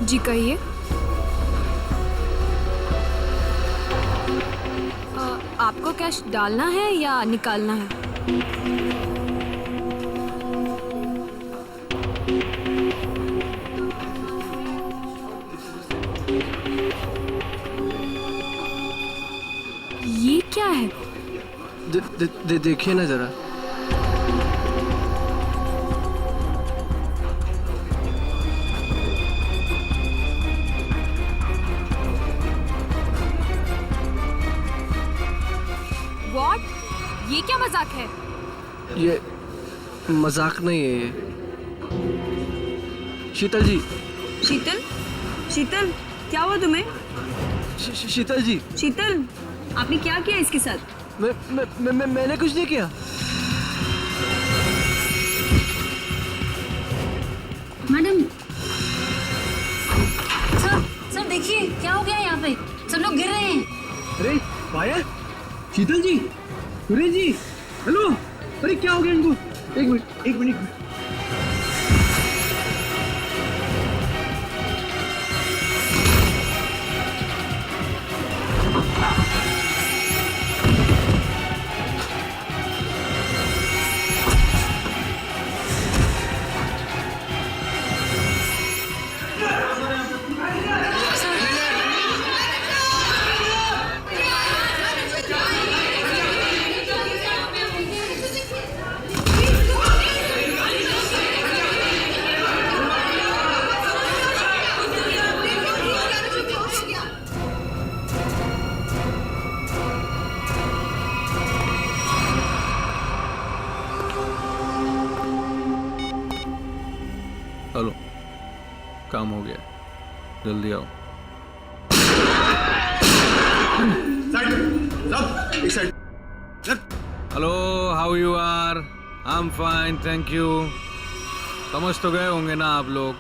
जी कहिए। आपको कैश डालना है या निकालना है? ये क्या है? देखिए ना जरा। What? ये क्या मजाक है? ये मजाक नहीं है ये। शीतल जी। शीतल, शीतल, क्या हुआ तुम्हें? शीतल जी। शीतल, आपने क्या किया इसके साथ? मैंने कुछ नहीं किया। मैडम, सर देखिए क्या हो गया यहाँ पे, सब लोग गिर रहे हैं। अरे पायल, शीतल जी, सुरेश जी, हेलो। अरे क्या हो गया इनको? एक मिनट। हेलो, काम हो गया, जल्दी आओ। Hello, how you are? I am fine, thank you. समझ तो गए होंगे ना आप लोग।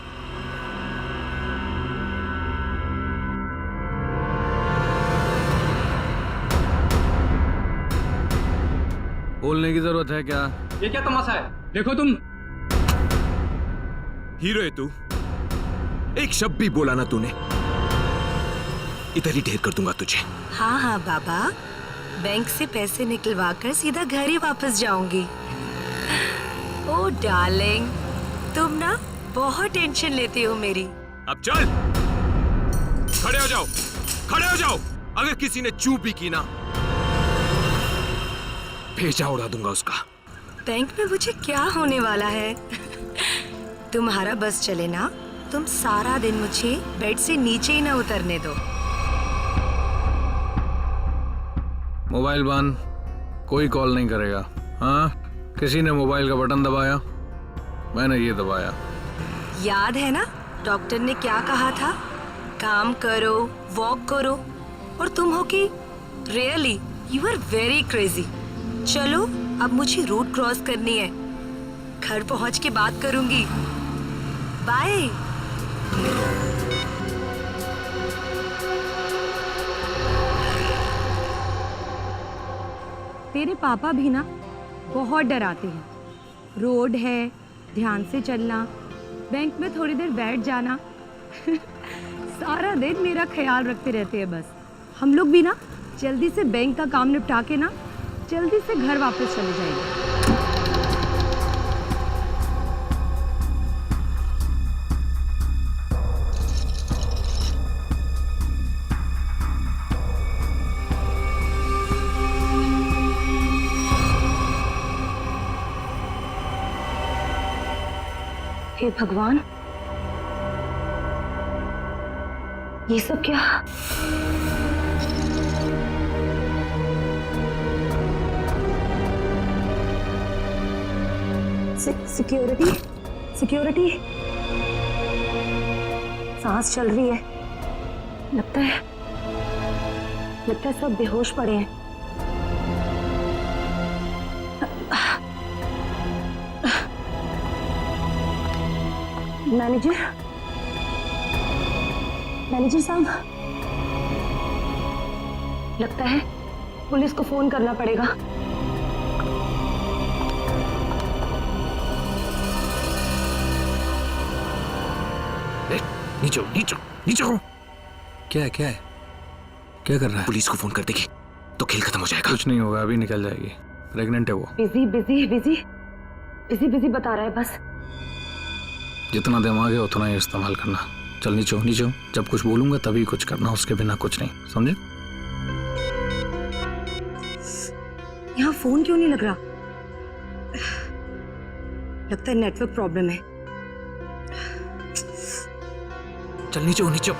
बोलने की जरूरत है क्या? ये क्या तमाशा है? देखो तुम हीरो है तू। एक शब्द भी बोला ना तूने, इधर ही ढेर कर दूंगा तुझे। हाँ हाँ बाबा, बैंक से पैसे निकलवा कर सीधा घर ही वापस जाऊंगी। ओ डार्लिंग, तुम ना बहुत टेंशन लेती हो मेरी। अब चल, खड़े हो जाओ, खड़े हो जाओ। अगर किसी ने चूप भी की ना, भेजा उड़ा दूंगा उसका। बैंक में मुझे क्या होने वाला है? तुम्हारा बस चले ना, तुम सारा दिन मुझे बेड से नीचे ही ना उतरने दो। मोबाइल बंद, कोई कॉल नहीं करेगा। हाँ, किसी ने मोबाइल का बटन दबाया? मैंने ये दबाया। याद है ना डॉक्टर ने क्या कहा था? काम करो, वॉक करो। और तुम हो कि really you are very crazy. चलो अब मुझे रोड क्रॉस करनी है, घर पहुंच के बात करूंगी। बाय। तेरे पापा भी ना बहुत डराते हैं। रोड है, ध्यान से चलना, बैंक में थोड़ी देर बैठ जाना। सारा दिन मेरा ख्याल रखते रहते हैं बस। हम लोग भी ना जल्दी से बैंक का काम निपटा के ना जल्दी से घर वापस चले जाएंगे। हे भगवान, ये सब क्या? Security, security. सांस चल रही है। लगता है सब बेहोश पड़े हैं। मैनेजर साहब, लगता है पुलिस को फोन करना पड़ेगा। नीचे हो, नीचे हो, नीचे हो। क्या है क्या है? क्या कर रहा है? पुलिस को फोन कर देगी तो खेल खत्म हो जाएगा। कुछ नहीं होगा, अभी निकल जाएगी। प्रेग्नेंट है वो। Busy busy busy busy busy बता रहा है बस। जितना दिमाग है उतना ही इस्तेमाल करना। चल नीचे हो, नीचे हो। जब कुछ बोलूंगा तभी कुछ करना, उसके बिना कुछ नहीं, समझे? यहाँ फोन क्यों नहीं लग रहा? लगता है नेटवर्क प्रॉब्लम है। चल नीचे हो, नीचे हो।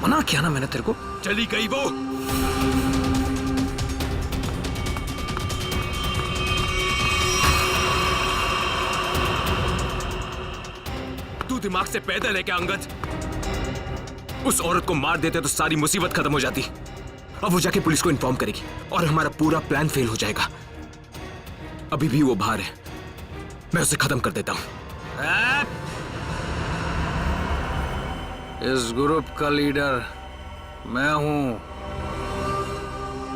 मना किया ना मैंने तेरे को। चली गई वो। तू दिमाग से पैदल है क्या अंगद? उस औरत को मार देते तो सारी मुसीबत खत्म हो जाती। अब वो जाके पुलिस को इन्फॉर्म करेगी और हमारा पूरा प्लान फेल हो जाएगा। अभी भी वो बाहर है, मैं उसे खत्म कर देता हूं। इस ग्रुप का लीडर मैं हूं।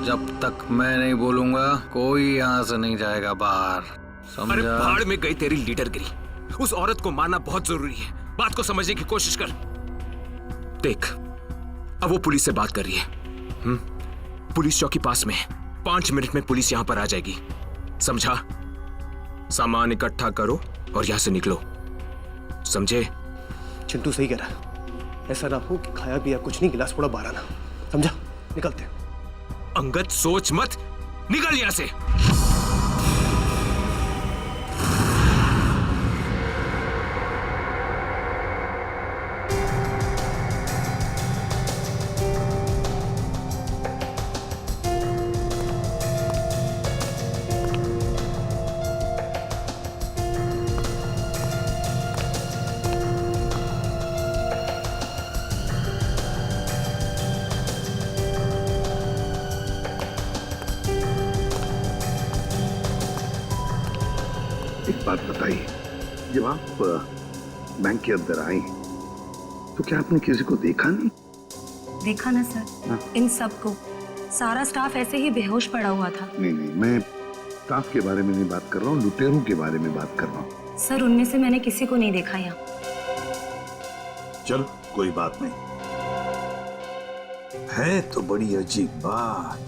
जब तक मैं नहीं बोलूंगा कोई यहां से नहीं जाएगा बाहर, समझा? अरे पहाड़ में गई तेरी लीडरगिरी। उस औरत को मारना बहुत जरूरी है। बात को समझने की कोशिश कर। देख, अब वो पुलिस से बात कर रही है। पुलिस चौकी पास में है। 5 मिनट में पुलिस यहां पर आ जाएगी, समझा? सामान इकट्ठा करो और यहां से निकलो, समझे? चिंटू सही कह रहा है। ऐसा ना हो कि खाया पिया कुछ नहीं, गिलास थोड़ा बाहर आना। समझा? निकलते हैं। अंगद सोच मत, निकल यहां से। एक बात बताइए, जब आप बैंक के अंदर आई तो क्या आपने किसी को देखा नहीं? देखा ना सर, इन सबको। सारा स्टाफ ऐसे ही बेहोश पड़ा हुआ था। नहीं नहीं, मैं स्टाफ के बारे में नहीं बात कर रहा हूँ, लुटेरों के बारे में बात कर रहा हूँ। सर उनमें से मैंने किसी को नहीं देखा यहाँ। चलो कोई बात नहीं। है तो बड़ी अजीब बात,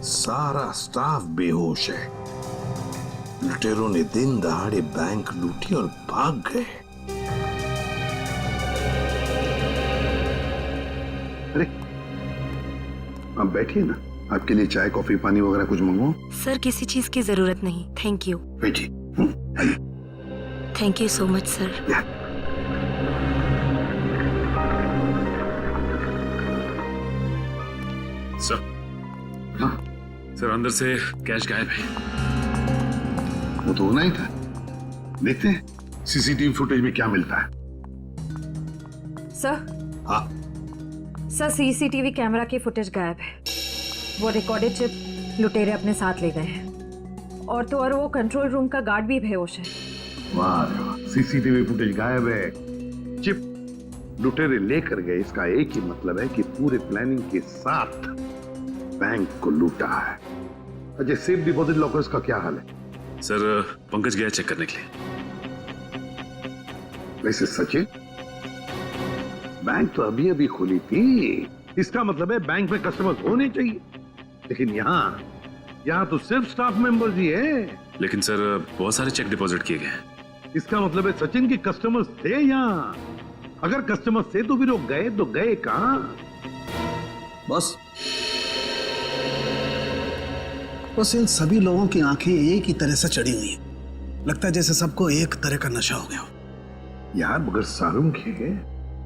सारा स्टाफ बेहोश है। लुटेरों ने दिन दहाड़े बैंक लूटी और भाग गए। अरे आप बैठिए ना, आपके लिए चाय कॉफी पानी वगैरह कुछ मंगवाऊं? सर किसी चीज की जरूरत नहीं, थैंक यू। बैठिए। आइए। Thank you so much sir. Sir, हाँ सर अंदर से कैश गायब है। वो तो होना ही था। देखते हैं सीसीटीवी फुटेज में क्या मिलता है। सर, हाँ सर सीसीटीवी कैमरा की फुटेज गायब है। वो रिकॉर्डेड चिप लुटेरे अपने साथ ले गए हैं। और तो और वो कंट्रोल रूम का गार्ड भी बेहोश है। वाह रे वाह, सीसीटीवी फुटेज गायब है, चिप लुटेरे लेकर गए। इसका एक ही मतलब है कि पूरे प्लानिंग के साथ बैंक को लूटा है। अजय, सेफ डिपॉजिट लॉकर्स का क्या हाल है? सर पंकज गया चेक करने के लिए। वैसे सचिन, बैंक तो अभी अभी खुली थी, इसका मतलब है बैंक में कस्टमर्स होने चाहिए। लेकिन यहाँ तो सिर्फ स्टाफ मेंबर्स ही है। लेकिन सर बहुत सारे चेक डिपॉजिट किए गए हैं। इसका मतलब है सचिन के कस्टमर्स थे यहाँ। अगर कस्टमर्स थे तो फिर वो गए तो गए कहाँ? बस इन सभी लोगों की आंखें एक ही तरह से चढ़ी हुई हैं। लगता है जैसे सबको एक तरह का नशा हो गया हो। यार मगर सारुंग है,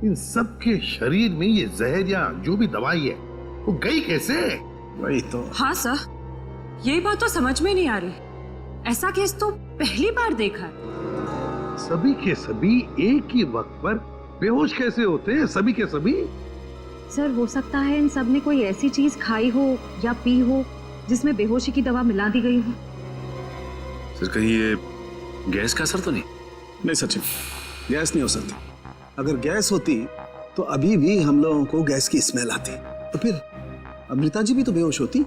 इन सब के शरीर में ये जहर या जो भी दवाई है वो गई कैसे? वही तो। हाँ सर, यही बात तो समझ में नहीं आ रही। ऐसा केस तो पहली बार देखा है। सभी के सभी एक ही वक्त पर बेहोश कैसे होते हैं? सभी के सभी। सर हो सकता है इन सब ने कोई ऐसी चीज खाई हो या पी हो जिसमें बेहोशी की दवा मिला दी गई हो। सर कहीं ये गैस का असर तो नहीं? नहीं सचिन, गैस नहीं हो सकती। अगर गैस होती तो अभी भी हम लोगों को गैस की स्मेल आती, तो फिर अमृता जी भी तो बेहोश होती।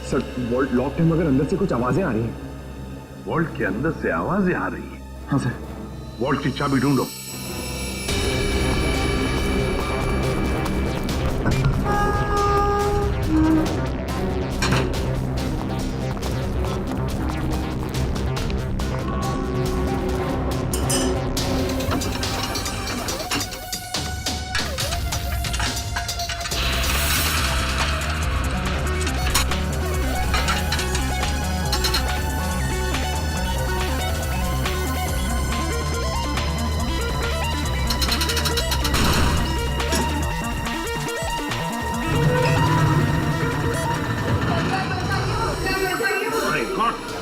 सर वॉल्ट लॉक है, मगर अंदर से कुछ आवाजें आ रही हैं। वॉल्ट के अंदर से आवाजें आ रही हैं? हाँ सर। वॉल्ट की चाबी ढूंढो।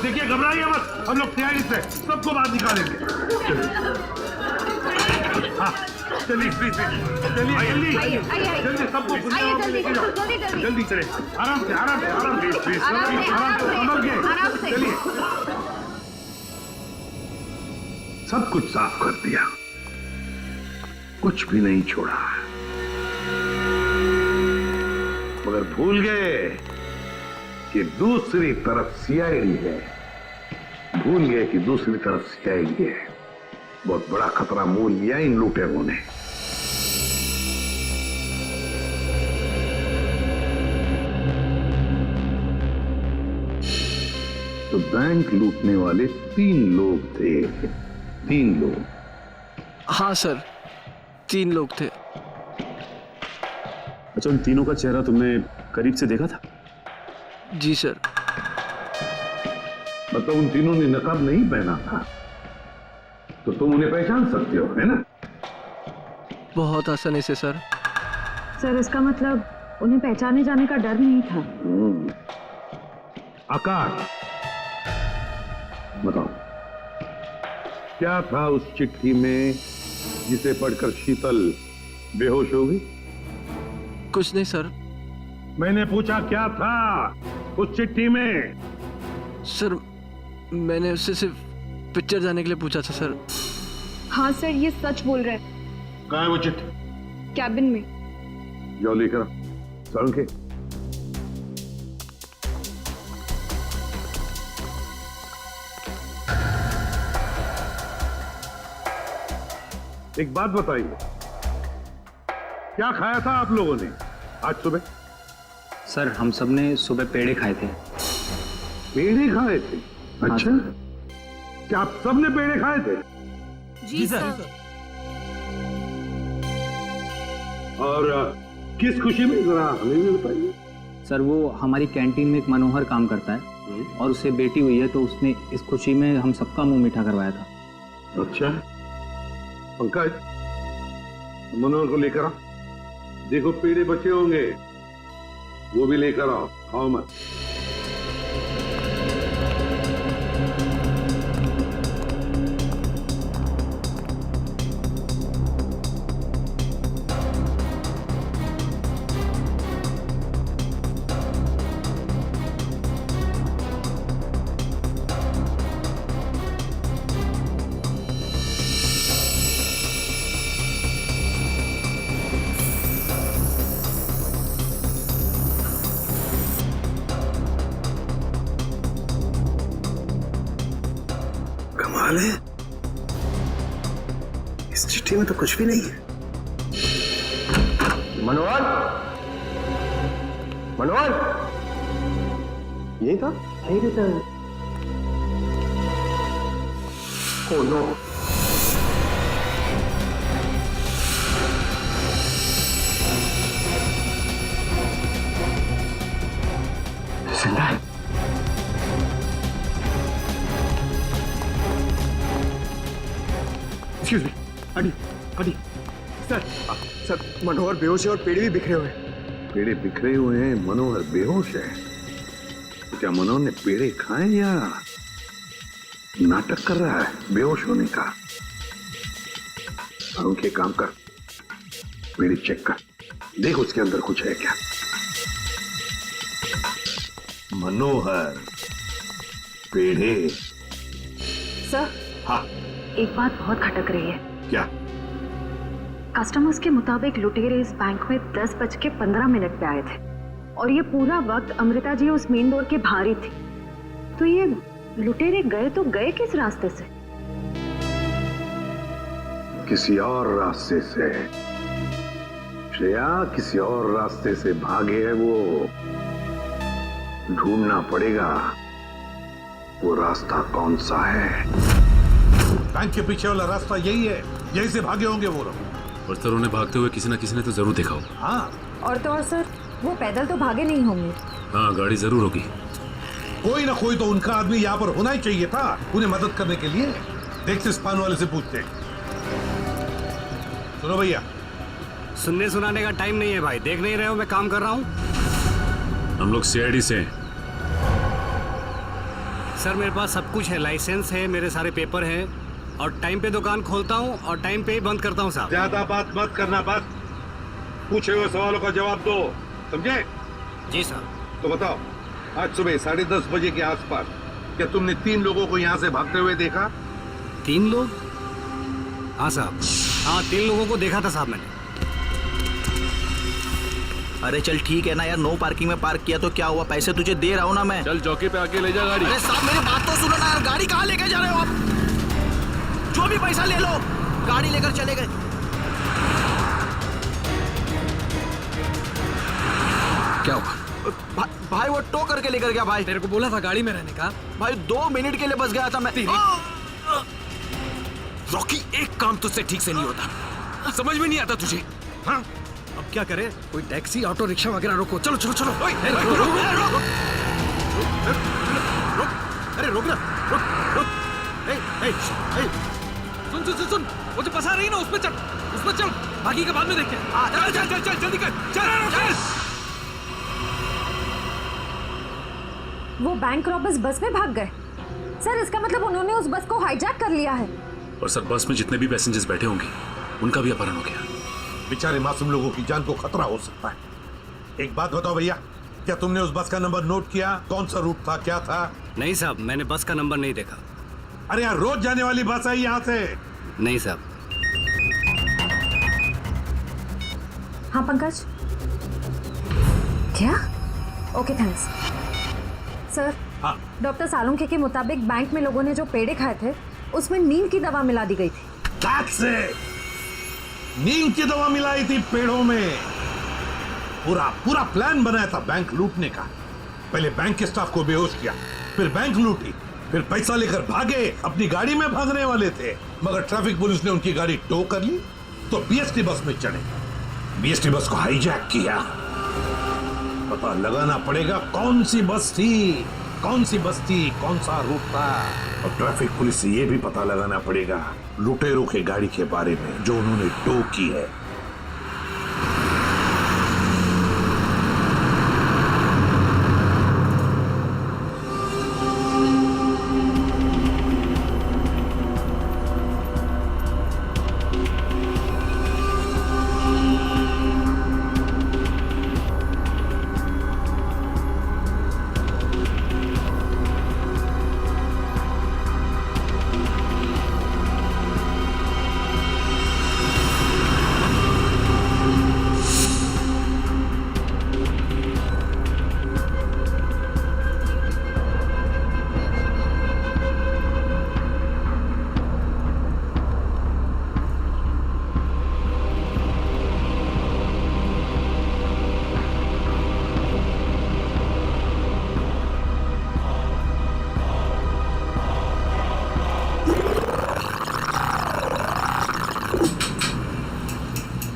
देखिए, घबराइए मत, हम लोग तैयारी से सबको बाहर निकालेंगे। हाँ, चलिए प्लीज, चलिए जल्दी जल्दी, सबको जल्दी चले, आराम से आराम से आराम से आराम से, संभल के चलिए। सब कुछ साफ कर दिया, कुछ भी नहीं छोड़ा, मगर भूल गए कि दूसरी तरफ सीआईडी है। भूल गए कि दूसरी तरफ सीआईडी है। बहुत बड़ा खतरा मोल लिया इन लुटेरों ने। तो बैंक लूटने वाले 3 लोग थे। 3 लोग। हाँ सर, 3 लोग थे। अच्छा, उन तीनों का चेहरा तुमने करीब से देखा था? जी सर। मतलब उन तीनों ने नकाब नहीं पहना था, तो तुम उन्हें पहचान सकते हो, है ना? बहुत आसानी से सर। सर, इसका मतलब उन्हें पहचाने जाने का डर नहीं था। आकाश, बताओ क्या था उस चिट्ठी में जिसे पढ़कर शीतल बेहोश हो गई? कुछ नहीं सर। मैंने पूछा क्या था उस चिट्ठी में? सर, मैंने उससे सिर्फ पिक्चर जाने के लिए पूछा था सर। हाँ सर, ये सच बोल रहे हैं। कहाँ है वो चिट्ठी? कैबिन में। जाओ लेकर संख्या। एक बात बताइए, क्या खाया था आप लोगों ने आज सुबह? सर, हम सब ने सुबह पेड़े खाए थे। पेड़े खाए थे? अच्छा, क्या आप सब ने पेड़े खाए थे? जी सर। और किस खुशी में, जरा हमें भी बताइए। सर, वो हमारी कैंटीन में एक मनोहर काम करता है और उसे बेटी हुई है, तो उसने इस खुशी में हम सबका मुंह मीठा करवाया था। अच्छा, पंकज, मनोहर को लेकर आओ। देखो पेड़े बचे होंगे, वो भी लेकर आओ, खाओ मत। कमाल है, इस चिट्ठी में तो कुछ भी नहीं है। मनोहर, मनोहर, यही था? यही रहता है। Oh no. जिंदा है। एक्सक्यूज मी, अडी सर, मनोहर बेहोश है और पेड़ भी बिखरे हुए हैं। पेड़े बिखरे हुए हैं, मनोहर बेहोश है। तो क्या मनोहर ने पेड़े खाए या नाटक कर रहा है बेहोश होने का? अरुण के काम कर, पेड़े चेक कर, देख उसके अंदर कुछ है क्या। मनोहर, पेड़े। सर, हाँ, एक बात बहुत खटक रही है। क्या? कस्टमर्स के मुताबिक लुटेरे इस बैंक में 10:15 पे आए थे और ये पूरा वक्त अमृता जी उस मेन डोर के बाहर ही थी। तो ये लुटेरे गए तो गए किस रास्ते से? किसी और रास्ते से, श्रेया किसी और रास्ते से भागे है वो। ढूंढना पड़ेगा वो रास्ता कौन सा है। बैंक के पीछे वाला रास्ता यही है, यही से भागे होंगे वो लोग। और सर उन्हें भागते हुए किसी न किसी ने तो जरूर देखा होगा। हाँ, और तो और सर, वो पैदल तो भागे नहीं होंगे। हाँ, गाड़ी जरूर होगी। कोई ना कोई तो उनका आदमी यहाँ पर होना ही चाहिए था उन्हें मदद करने के लिए। देखते इस पान वाले से पूछते। सुनो भैया, सुनने सुनाने का टाइम नहीं है भाई, देख नहीं रहे हो मैं काम कर रहा हूँ। हम लोग सीआईडी से हैं। सर मेरे पास सब कुछ है, लाइसेंस है, मेरे सारे पेपर हैं और टाइम पे दुकान खोलता हूँ और टाइम पे ही बंद करता हूँ साहब। ज्यादा बात मत करना, बस पूछे हुए सवालों का जवाब दो, समझे? जी सर। तो बताओ, आज सुबह 10:30 बजे के आसपास क्या तुमने 3 लोगों को यहाँ से भागते हुए देखा? 3 लोग? हाँ साहब, हाँ 3 लोगों को देखा था साहब मैंने। अरे चल ठीक है ना यार, नो पार्किंग में पार्क किया तो क्या हुआ, पैसे तुझे दे रहा हूँ ना मैं। चल चौकी पे आके ले जा गाड़ी। अरे साहब मेरी बात तो सुनो ना यार, गाड़ी कहाँ लेके जा रहे हो आप? जो भी पैसा ले लो, गाड़ी लेकर चले गए। क्या हुआ? भाई वो टो करके लेकर गया भाई। तेरे को बोला था गाड़ी में रहने का। भाई 2 मिनट के लिए बस गया था मैं। रॉकी, एक काम तुझसे ठीक से नहीं होता, समझ में नहीं आता तुझे? हाँ, अब क्या करे, कोई टैक्सी ऑटो रिक्शा वगैरह रोको। चलो चलो चलो। अरे रोक ना, रुक। सुन सुन सुन सुन, वो जो फंसा रही ना उस पर चल, उस पर चल, बाकी का बाद में देखते हैं। चल चल चल जल्दी कर, चल। वो बैंक रॉबर्स बस में भाग गए। सर इसका मतलब उन्होंने उस बस को हाईजैक कर लिया है। और सर बस में जितने भी पैसेंजर्स बैठे होंगे उनका भी अपहरण हो गया। बेचारे मासूम लोगों की जान को खतरा हो सकता है। एक बात बताओ भैया, क्या तुमने उस बस का नंबर नोट किया? कौन सा रूट था, क्या था? नहीं साहब, मैंने बस का नंबर नहीं देखा। अरे यार, रोज जाने वाली बस है यहाँ से। नहीं साहब। हाँ पंकज, क्या? Okay thanks sir. हाँ। डॉक्टर सालुंखे के मुताबिक बैंक में लोगों ने जो पेड़े खाए थे उसमें नीम की दवा मिला दी गई थी। नीम की दवा मिलाई थी पेड़ों में। पूरा प्लान बनाया था बैंक लूटने का। पहले बैंक के स्टाफ को बेहोश किया, फिर बैंक लूटी, फिर पैसा लेकर भागे। अपनी गाड़ी में भागने वाले थे, मगर ट्रैफिक पुलिस ने उनकी गाड़ी टो कर ली तो बीएसटी बस में चढ़े, बीएसटी बस को हाईजैक किया। पता लगाना पड़ेगा कौन सी बस थी, कौन सा रूट था। और ट्रैफिक पुलिस से यह भी पता लगाना पड़ेगा लुटेरों के गाड़ी के बारे में जो उन्होंने टो की है।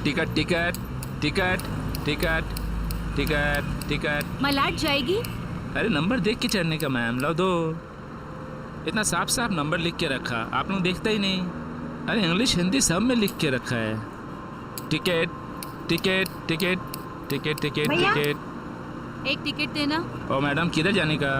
Ticket ticket ticket ticket ticket ticket. मलाट जाएगी। अरे नंबर देख के चढ़ने का मैम, लो दो। इतना साफ साफ नंबर लिख के रखा, आप लोग देखते ही नहीं। अरे इंग्लिश हिंदी सब में लिख के रखा है। Ticket ticket ticket ticket ticket ticket. एक टिकट देना। ओ मैडम, किधर जाने का?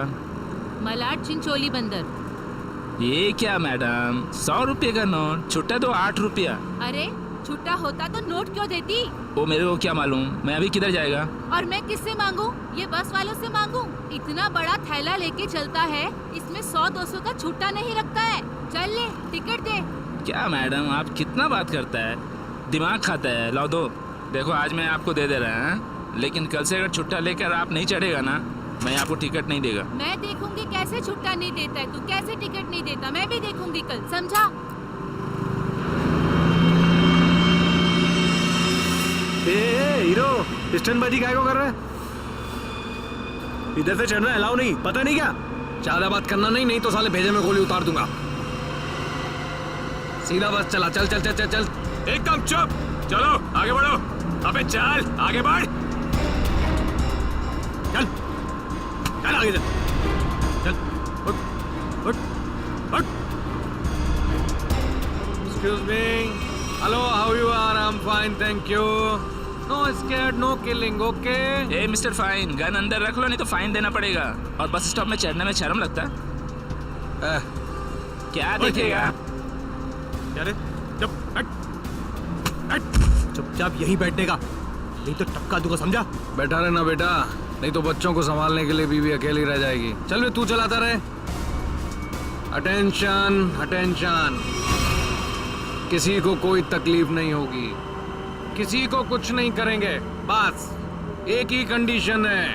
मलाट चिंचोली बंदर। ये क्या मैडम, 100 रुपये का नोट, छुट्टा तो 8 रुपया। अरे छुट्टा होता तो नोट क्यों देती? वो मेरे को क्या मालूम, मैं अभी किधर जाएगा? और मैं किससे मांगू? ये बस वालों से मांगू? इतना बड़ा थैला लेके चलता है, इसमें 100-200 का छुट्टा नहीं रखता है। चल ले, टिकट दे। क्या मैडम, आप कितना बात करता है, दिमाग खाता है। लो दो। देखो आज मैं आपको दे दे रहा है, लेकिन कल से अगर छुट्टा लेकर आप नहीं चढ़ेगा ना, मैं आपको टिकट नहीं देगा। मैं देखूंगी कैसे छुट्टा नहीं देता है तू, कैसे टिकट नहीं देता, मैं भी देखूंगी कल, समझा? हीरो स्टंटबाजी काहे को कर रहा है? इधर से चढ़ना अलाउ नहीं, पता नहीं क्या? ज्यादा बात करना नहीं तो साले भेजे में गोली उतार दूंगा। सीधा बस चला, चल चल चल चल चल। एकदम चुप, चलो आगे बढ़ो। अबे चल आगे बढ़, चल चल आगे चल, चल उठ उठ उठ। Excuse me. Hello, how you are? I'm fine, thank you. No scared, no killing, okay? A mister fine, gun अंदर रख लो नहीं तो फाइन देना पड़ेगा। और बस स्टॉप में चढ़ने में शर्म लगता है? क्या देखेगा? अरे चुप, चुपचाप यहीं बैठने का, नहीं तो टपका दूंगा, समझा? बैठा रहना बेटा, नहीं तो बच्चों को संभालने के लिए बीवी अकेली रह जाएगी। चल बे, तू चलाता रहे। अटेंशन अटेंशन, किसी को कोई तकलीफ नहीं होगी, किसी को कुछ नहीं करेंगे। बस एक ही कंडीशन है,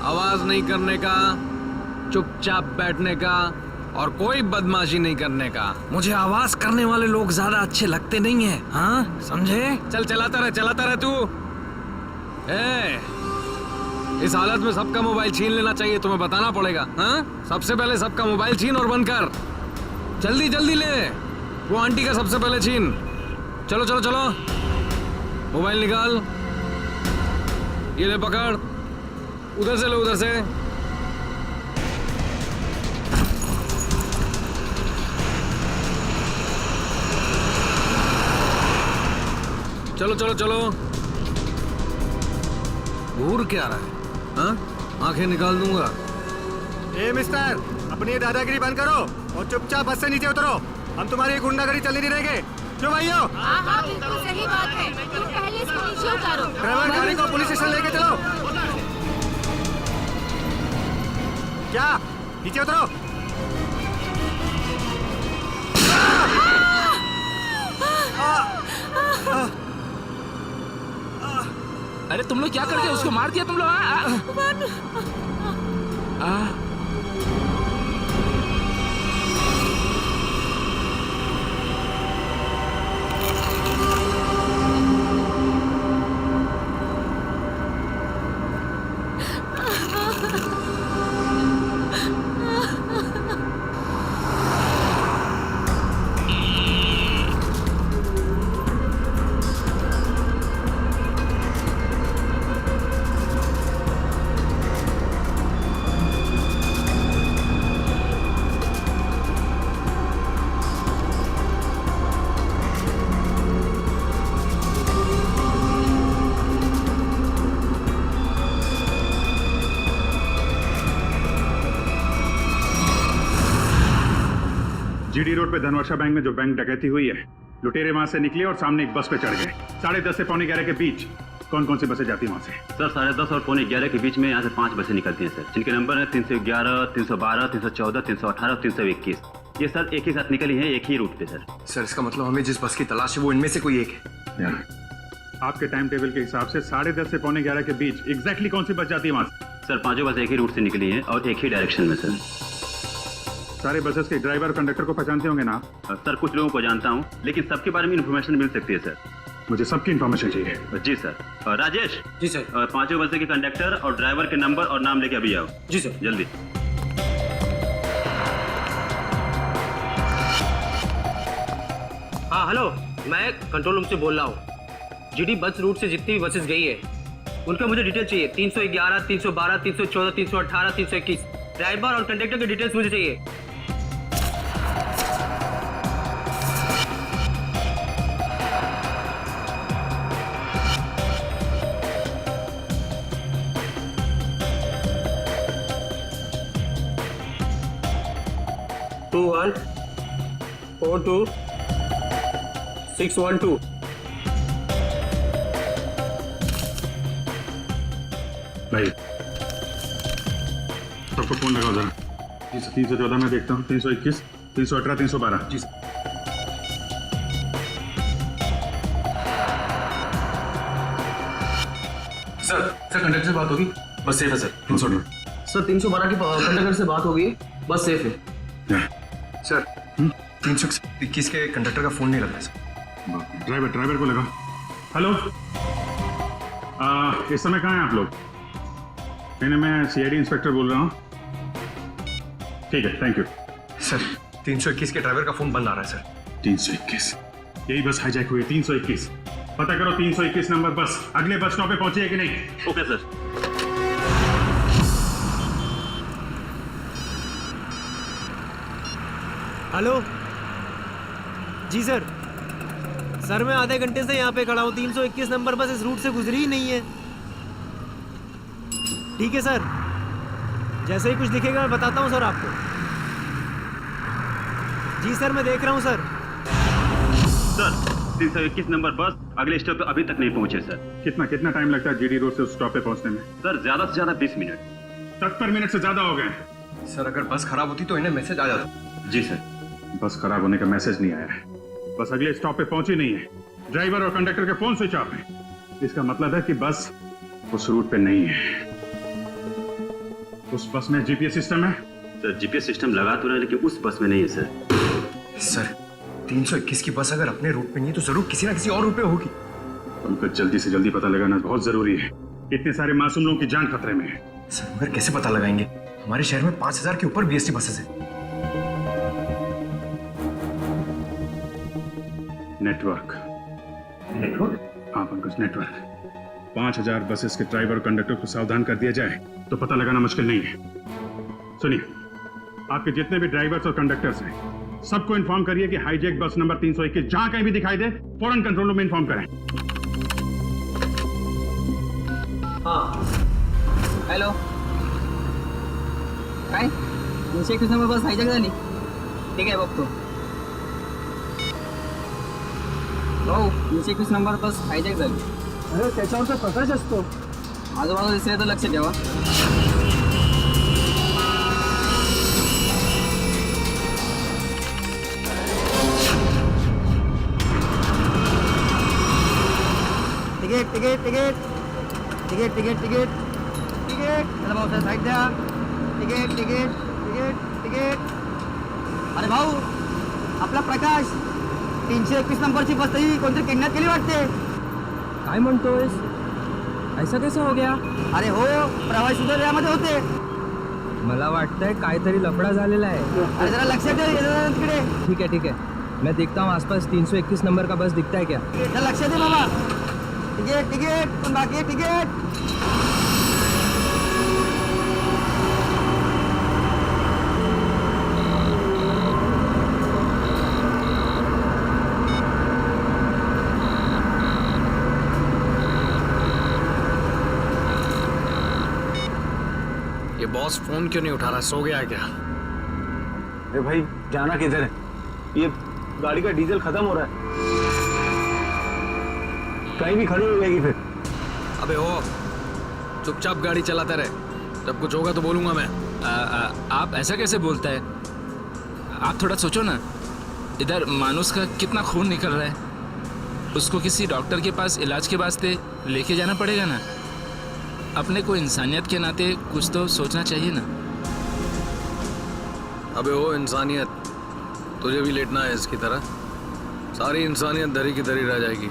आवाज नहीं करने का, चुपचाप बैठने का और कोई बदमाशी नहीं करने का। मुझे आवाज करने वाले लोग ज्यादा अच्छे लगते नहीं हैं, हाँ समझे? चल चलाता रहे तू। इस हालत में सबका मोबाइल छीन लेना चाहिए, तुम्हें बताना पड़ेगा। हाँ, सबसे पहले सबका मोबाइल छीन और बंद कर। जल्दी जल्दी ले, वो आंटी का सबसे पहले छीन। चलो चलो चलो, मोबाइल निकाल, ये ले पकड़, उधर से ले, उधर से। चलो चलो चलो। घूर क्या रहा है? हाँ, आंखें निकाल दूंगा। ए मिस्टर, अपनी दादागिरी बंद करो और चुपचाप बस से नीचे उतरो। हम तुम्हारी गुंडागर्दी चलने नहीं देंगे। क्यों भाइयों? हाँ बिल्कुल सही बात है, तुम पहले इसको नीचे उतारो। ड्राइवर गाड़ी को पुलिस स्टेशन लेके चलो। क्या? नीचे उतरो। अरे तुम लोग क्या करके उसको मार दिया तुम लोग? जीडी रोड पे धनवर्षा बैंक में जो बैंक डकैती हुई है, लुटेरे वहां से निकले और सामने एक बस पे चढ़ गए। 10:30 से 11:15 के बीच कौन कौन सी बसें जाती हैं वहां से? सर 10:30 और 11:15 के बीच में यहाँ से 5 बसें निकलती हैं सर, जिनके नंबर है 311, 312, 314, 318 और 321। ये सर एक ही साथ निकली है, एक ही रूट पे सर। सर इसका मतलब हमें जिस बस की तलाश है वो इनमें से कोई एक है। आपके टाइम टेबल के हिसाब से 10:30 से 11:15 के बीच एग्जैक्टली कौन सी बस जाती है वहां से? सर 5 बस एक ही रूट से निकली है और एक ही डायरेक्शन में सर। सारे बसेस के ड्राइवर और कंडक्टर को पहचानते होंगे ना? सर कुछ लोगों को जानता हूँ, लेकिन सबके बारे में इन्फॉर्मेशन मिल सकती है सर। मुझे सबकी इन्फॉर्मेशन चाहिए। जी सर। राजेश। जी सर। 5 बसें के कंडक्टर और ड्राइवर के नंबर और नाम लेके अभी आओ। जी सर। जल्दी। हाँ हेलो, मैं कंट्रोल रूम से बोल रहा हूँ। जीडी बस रूट से जितनी भी बसेस गई है उनका मुझे डिटेल चाहिए। 311, 312, 314, 318, 321 ड्राइवर और कंडक्टर की डिटेल्स मुझे चाहिए। टू 1 4 2 6 1 2। भाई सबको फोन लगाओ जरा। 314 में देखता हूँ, 321, 318, 312। जी सर कंडक्टर से बात होगी, बस सेफ है सर। 318 सर 312 की कंडक्टर से बात होगी, बस सेफ है। सर 321 के कंडक्टर का फोन नहीं लग रहा है सर। ड्राइवर को लगा। हेलो इस समय कहाँ हैं आप लोग? नहीं, मैं सीआईडी इंस्पेक्टर बोल रहा हूँ। ठीक है, थैंक यू सर। 321 के ड्राइवर का फोन बंद आ रहा है सर। 321, यही बस हाईजैक हुई है। 321 पता करो, 321 नंबर बस अगले बस स्टॉप पे पहुंची है कि नहीं? Okay sir. हेलो जी सर। सर मैं आधे घंटे से यहाँ पे खड़ा हूँ। 321 नंबर बस इस रूट से गुजरी ही नहीं है। ठीक है सर, जैसे ही कुछ दिखेगा मैं बताता हूँ सर आपको। जी सर, मैं देख रहा हूँ सर। सर 321 नंबर बस अगले स्टॉप पे अभी तक नहीं पहुंचे सर। कितना टाइम लगता है जीडी रोड से उस स्टॉप पे पहुंचने में? सर ज्यादा से ज्यादा 20 मिनट। 70 मिनट से ज्यादा हो गए। सर अगर बस खराब होती तो इन्हें मैसेज आ जाता। जी सर। बस खराब होने का मैसेज नहीं आया है, बस अगले स्टॉप पे पहुंची नहीं है। ड्राइवर और कंडक्टर के फोन स्विच ऑफ है। इसका मतलब है कि बस उस रूट पे नहीं है। उस बस में जीपीएस सिस्टम है? सर जीपीएस सिस्टम लगा तो रहा है, लेकिन उस बस में नहीं है सर। सर 321 की बस अगर अपने रूट पे नहीं है तो जरूर किसी ना किसी और रूट पे होगी। उनको जल्दी से जल्दी पता लगाना बहुत जरूरी है। इतने सारे मासूम लोगों की जान खतरे में है। सर मगर कैसे पता लगाएंगे? हमारे शहर में 5000 के ऊपर बीएसटी बसेस है। नेटवर्क? हाँ पंकज, नेटवर्क। 5000 बसेस के ड्राइवर और कंडक्टर को सावधान कर दिया जाए तो पता लगाना मुश्किल नहीं है। सुनिए, आपके जितने भी ड्राइवर्स और कंडक्टर्स हैं सबको इन्फॉर्म करिए कि हाईजैक बस नंबर 321 जहां कहीं भी दिखाई दे फौरन कंट्रोल रूम में इन्फॉर्म करें। हाँ हॅलो, काय 321 नंबर बस हायजॅक झाली? ठीक आहे बघतो. हो 321 नंबर बस हायजॅक झाली. अरे त्याच्यावर तर प्रकाश असतो. आजूबाजूला दिसले तर लक्ष ठेवा. Ticket ticket ticket ticket ticket ticket ticket चला भाऊ साईड द्या. Ticket ticket ticket ticket. अरे भाऊ, आपला प्रकाश 321 नंबरची बस ही कोणतरी किडनॅप केली वाटते. काय म्हणतोयस? ऐसा कैसा हो गया? अरे हो, प्रवासी सुद्धा यामध्ये होते. मला वाटतंय काहीतरी लफडा झालेला आहे. अरे जरा लक्षात दे तिकडे. ठीक है, मैं देखता हूँ आसपास 321 नंबर का बस दिखता है क्या. जरा लक्षात दे बाबा. तिकीट तिकीट पण बाकी आहे तिकीट. ये बॉस फोन क्यों नहीं उठा रहा? सो गया है क्या? अरे भाई, जाना किधर है? ये गाड़ी का डीजल खत्म हो रहा है, कहीं भी खड़ी हो जाएगी फिर. अबे हो, चुपचाप गाड़ी चलाते रहे. जब कुछ होगा तो बोलूंगा मैं. आप ऐसा कैसे बोलता है? आप थोड़ा सोचो ना, इधर मानुस का कितना खून निकल रहा है. उसको किसी डॉक्टर के पास इलाज के वास्ते लेके जाना पड़ेगा ना. अपने को इंसानियत के नाते कुछ तो सोचना चाहिए ना. अबे हो इंसानियत, तुझे भी लेटना है इसकी तरह. सारी इंसानियत दरी की दरी रह जाएगी.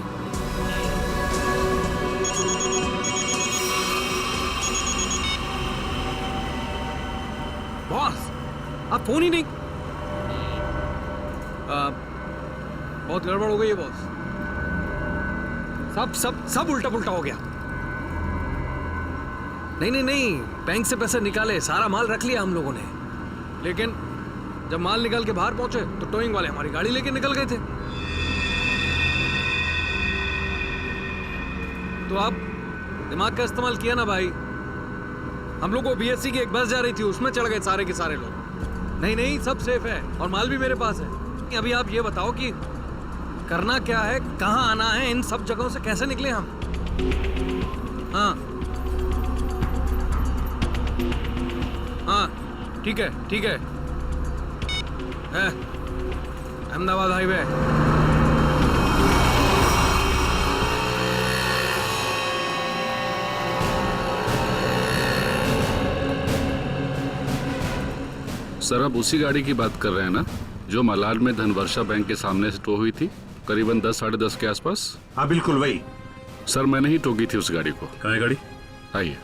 बॉस, आप फोन ही नहीं. बहुत गड़बड़ हो गई है बॉस. सब सब सब उल्टा पुल्टा हो गया. नहीं, बैंक से पैसे निकाले, सारा माल रख लिया हम लोगों ने. लेकिन जब माल निकाल के बाहर पहुंचे तो टोइंग वाले हमारी गाड़ी लेके निकल गए थे. तो आप दिमाग का इस्तेमाल किया ना भाई. हम लोग को बीएससी की एक बस जा रही थी, उसमें चढ़ गए सारे के सारे लोग. नहीं, सब सेफ है और माल भी मेरे पास है. अभी आप ये बताओ कि करना क्या है, कहाँ आना है, इन सब जगहों से कैसे निकले हम? हाँ, ठीक है. अहमदाबाद हाईवे. सर, आप उसी गाड़ी की बात कर रहे हैं ना जो मलाड में धनवर्षा बैंक के सामने से टो हुई थी, करीबन 10 साढ़े 10 के आसपास? हाँ बिल्कुल वही. सर मैंने ही ठोकी थी उस गाड़ी को। कहाँ है गाड़ी? आइए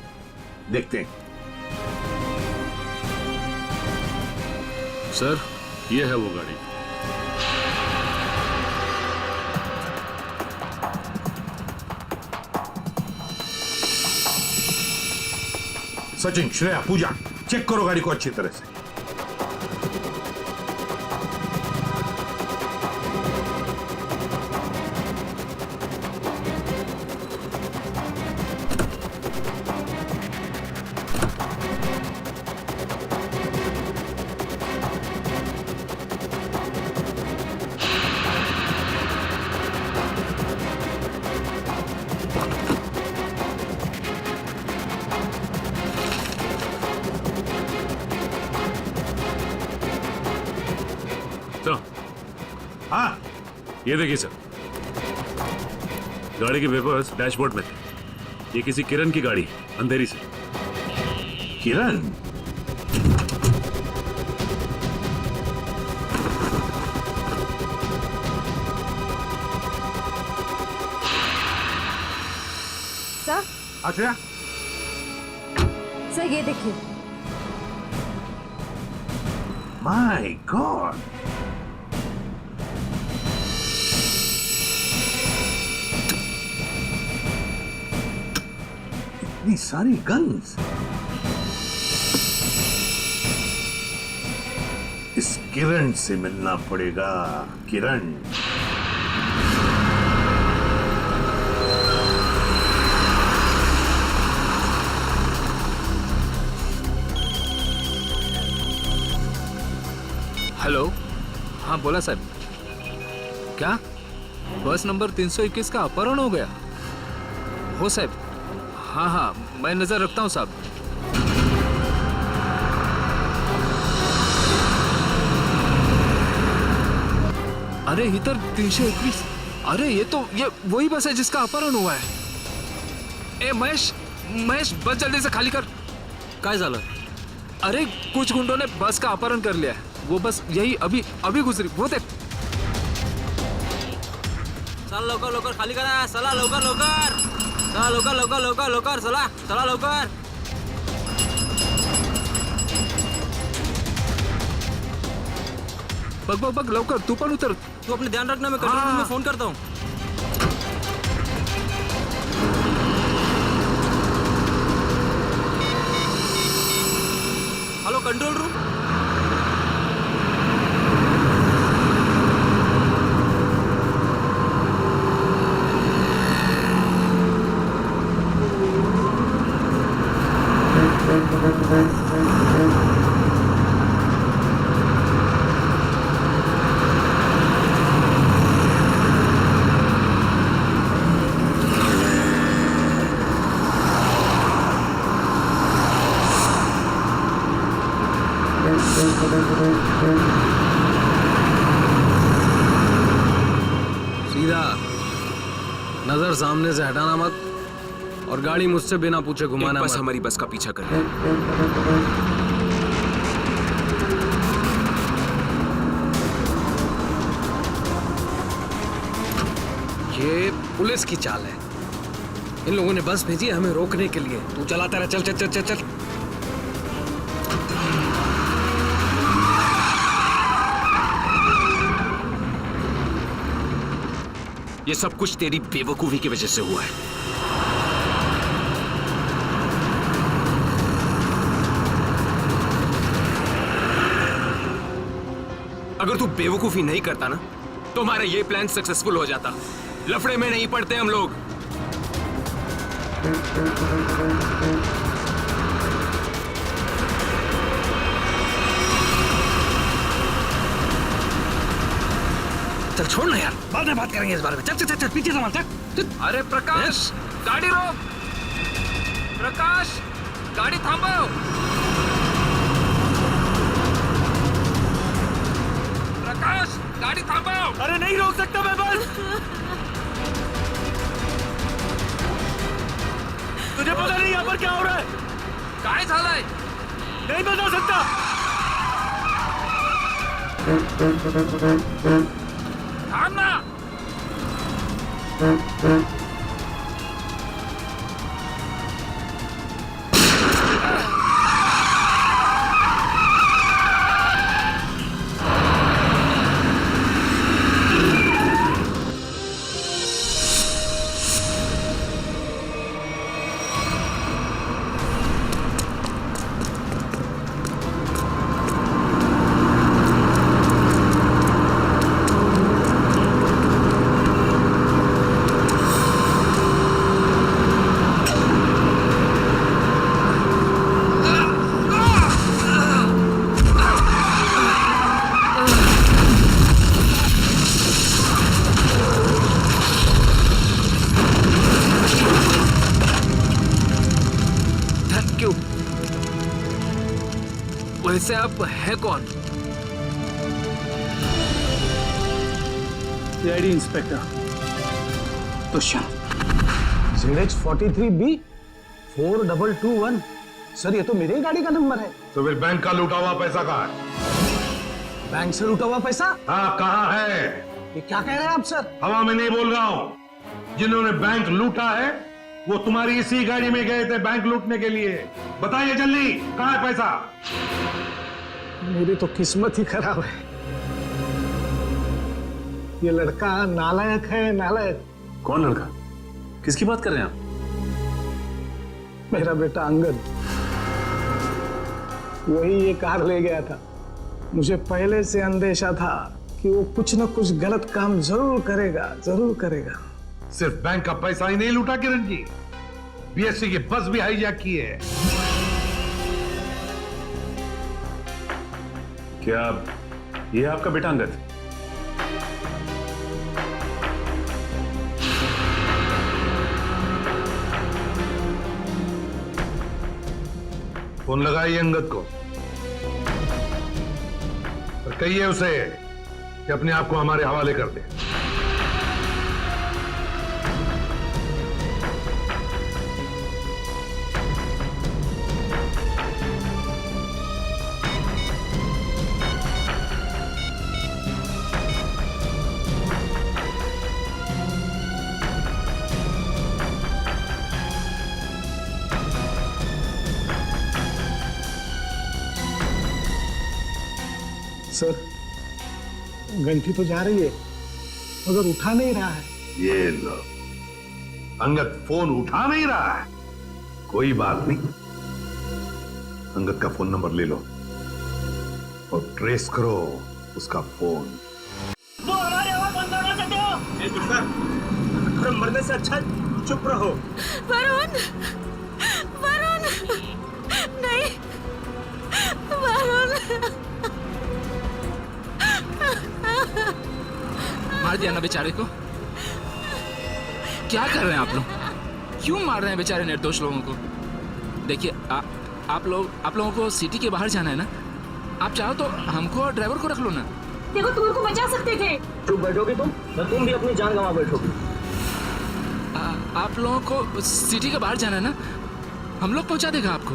देखते हैं। सर ये है वो गाड़ी। सचिन, श्रेया, पूजा, चेक करो गाड़ी को अच्छी तरह से। हाँ, ये देखिए सर, गाड़ी के पेपर्स डैशबोर्ड में थे। ये किसी किरण की गाड़ी, अंधेरी से। किरण? सर, अच्छा, सर ये देखिए। माय गॉड, इतनी सारी गन्स। इस किरण से मिलना पड़ेगा। किरण, हेलो। हाँ बोला साहब। क्या बस नंबर 321 का अपहरण हो गया? हो साहब। हाँ हाँ मैं नजर रखता हूँ साहब। अरे इधर 321। अरे ये वही बस है जिसका अपहरण हुआ है। ए महेश, महेश बस जल्दी से खाली कर। काय झालं? अरे कुछ गुंडों ने बस का अपहरण कर लिया है। वो बस यही अभी गुजरी। वो देख। चल लवकर लवकर खाली करा। चला लवकर लवकर, चला लवकर लवकर लवकर लवकर, चला चला लवकर। बघ बघ बघ लवकर, तू पण उतर। तू अपने ध्यान रखना, मैं कंट्रोल रूम में फोन करता हूँ। Hello control room. सीधा नजर सामने से हटाना मत और गाड़ी मुझसे बिना पूछे घुमाना बस मत। हमारी बस का पीछा कर रही है। ये पुलिस की चाल है। इन लोगों ने बस भेजी है हमें रोकने के लिए। तू चलाता रहा, चल चल चल चल चल। ये सब कुछ तेरी बेवकूफी की वजह से हुआ है। अगर तू बेवकूफी नहीं करता ना तो हमारा ये प्लान सक्सेसफुल हो जाता। लफड़े में नहीं पड़ते हम लोग। चल छोड़ ना यार, बाद में बात करेंगे इस बारे में। चल चल चल, चल पीछे संभाल चल। अरे प्रकाश, गाड़ी रोक। प्रकाश, गाड़ी थांबव। प्रकाश, गाड़ी थांबव। अरे नहीं रोक सकता मैं बस। तुझे पता नहीं यहाँ पर क्या हो रहा है? काय झालंय? नहीं बता सकता। थांब ना। वैसे आप है कौन? CID inspector Dushyant. ZH43B 4221। Sir ये तो मेरी गाड़ी का नंबर है। तो फिर बैंक का लूटा हुआ पैसा कहाँ है? बैंक से लूटा हुआ पैसा? हाँ, कहाँ है? ये क्या कह रहे हैं आप सर? हवा में नहीं बोल रहा हूँ। जिन्होंने बैंक लूटा है वो तुम्हारी इसी गाड़ी में गए थे बैंक लूटने के लिए। बताइए जल्दी, कहाँ है पैसा? मेरी तो किस्मत ही खराब है। ये लड़का नालायक है, नालायक। कौन लड़का? किसकी बात कर रहे हैं आप? मेरा बेटा अंगद, वही ये कार ले गया था। मुझे पहले से अंदेशा था कि वो कुछ न कुछ गलत काम जरूर करेगा, जरूर करेगा। सिर्फ बैंक का पैसा ही नहीं लूटा किरण जी, बीएससी की बस भी हाईजैक की है। क्या ये आपका बेटा अंगद? फोन लगाइए अंगद को और कहिए उसे कि अपने आप को हमारे हवाले कर दे। सर घंटी तो जा रही है मगर उठा नहीं रहा है। ये लो, अंगद फोन उठा नहीं रहा है। कोई बात नहीं, अंगद का फोन नंबर ले लो और ट्रेस करो उसका फोन। मरने से अच्छा चुप रहो। वरुण, वरुण, नहीं, वरुण। मार दिया ना बेचारे को। क्या कर रहे हैं आप लोग? क्यों मार रहे हैं बेचारे निर्दोष लोगों को? देखिए आप लोगों को सिटी के बाहर जाना है ना, आप चाहो तो हमको और ड्राइवर को रख लो ना। देखो तुम उनको बचा सकते थे। चुप बैठोगे तुम भी अपनी जान गंवा बैठोगे। आप लोगों को सिटी के बाहर जाना है ना, हम लोग पहुंचा देगा आपको।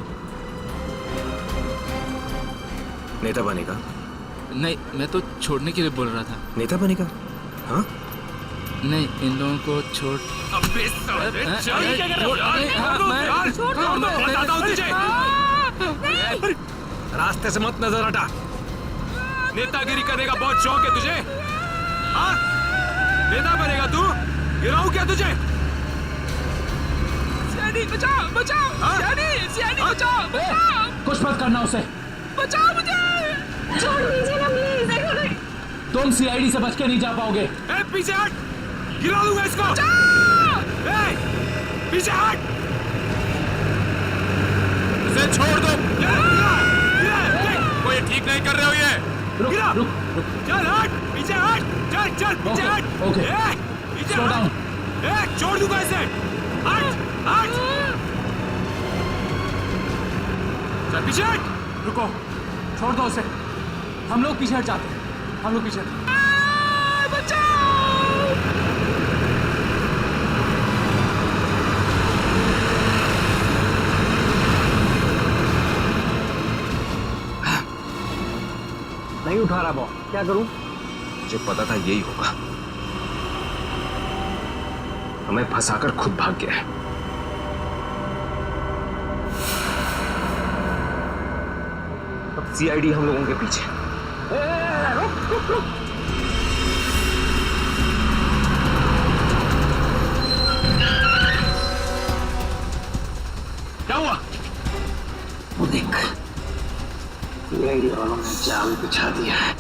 नेता बनेगा? नहीं, मैं तो छोड़ने के लिए बोल रहा था। नेता बनेगा? हाँ? नहीं, इन लोगों को छोड़। अबे साले, चल क्या कर रहे हो? बताता हूँ तुझे। रास्ते से मत नजर हटा। नेतागिरी करने का बहुत शौक है तुझे? हाँ? नेता बनेगा तू? गिराऊं क्या तुझे? सियानी बचाओ, बचाओ, सियानी बचाओ, बचाओ। कुछ मत करना उसे। बचाओ मुझे। छोड़ दीजिए ना प्लीज। तुम सीआईडी से बच के नहीं जा पाओगे। पीछे हट, गिरा दूंगा इसको। पीछे हट, इसे छोड़ दो। कोई ठीक नहीं कर रहे हो ये। रुक, चल हट, पीछे हट, चल पीछे हट। ओके, पीछे स्लो डाउन। छोड़ दूंगा इसे। हट। चल पीछे हट। रुको, छोड़ दो उसे। हम लोग पीछे हट जाते हैं। हम लोग पीछे नहीं उठा रहा बॉस, क्या करूं? मुझे पता था यही होगा। हमें फंसाकर खुद भाग गया है। अब सीआईडी हम लोगों के पीछे। रुक। क्या हुआ? वो देख, सीआईडी वालों ने जाल बिछा दिया है।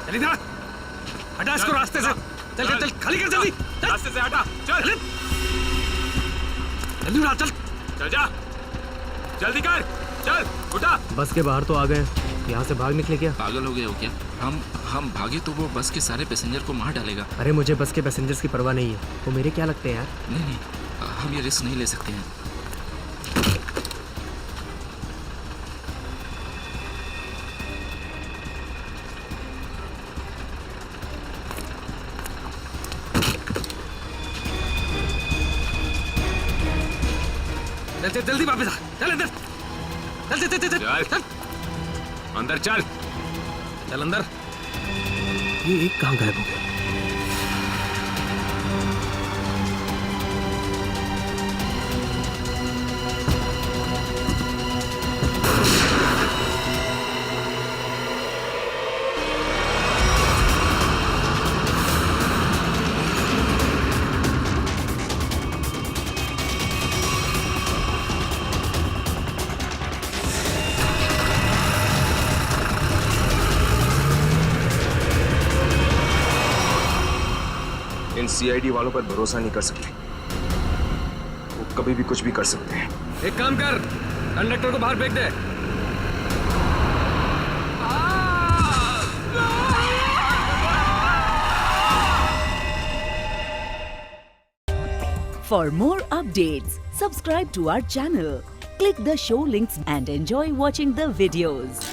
चल इधर, हटा इसको रास्ते से। चल खाली कर जल्दी। रास्ते से हटा, चल जल्दी उठा, चल जा, जल्दी कर, चल उठा। बस के बाहर तो आ गए, यहाँ से भाग निकले क्या? पागल हो गए हो क्या? हम भागे तो वो बस के सारे पैसेंजर को मार डालेगा। अरे मुझे बस के पैसेंजर्स की परवाह नहीं है, वो मेरे क्या लगते हैं यार। नहीं, हम ये रिस्क नहीं ले सकते हैं। चल जल्दी वापस आ, चल अंदर, चल चल चल चल चल अंदर चल, चल अंदर। ये एक कहाँ गायब हो गया? इन सीआईडी वालों पर भरोसा नहीं कर सकते, वो कभी भी कुछ भी कर सकते हैं। एक काम कर, कंडक्टर को बाहर फेंक दे। For more updates, subscribe to our channel, click the show links and enjoy watching the videos.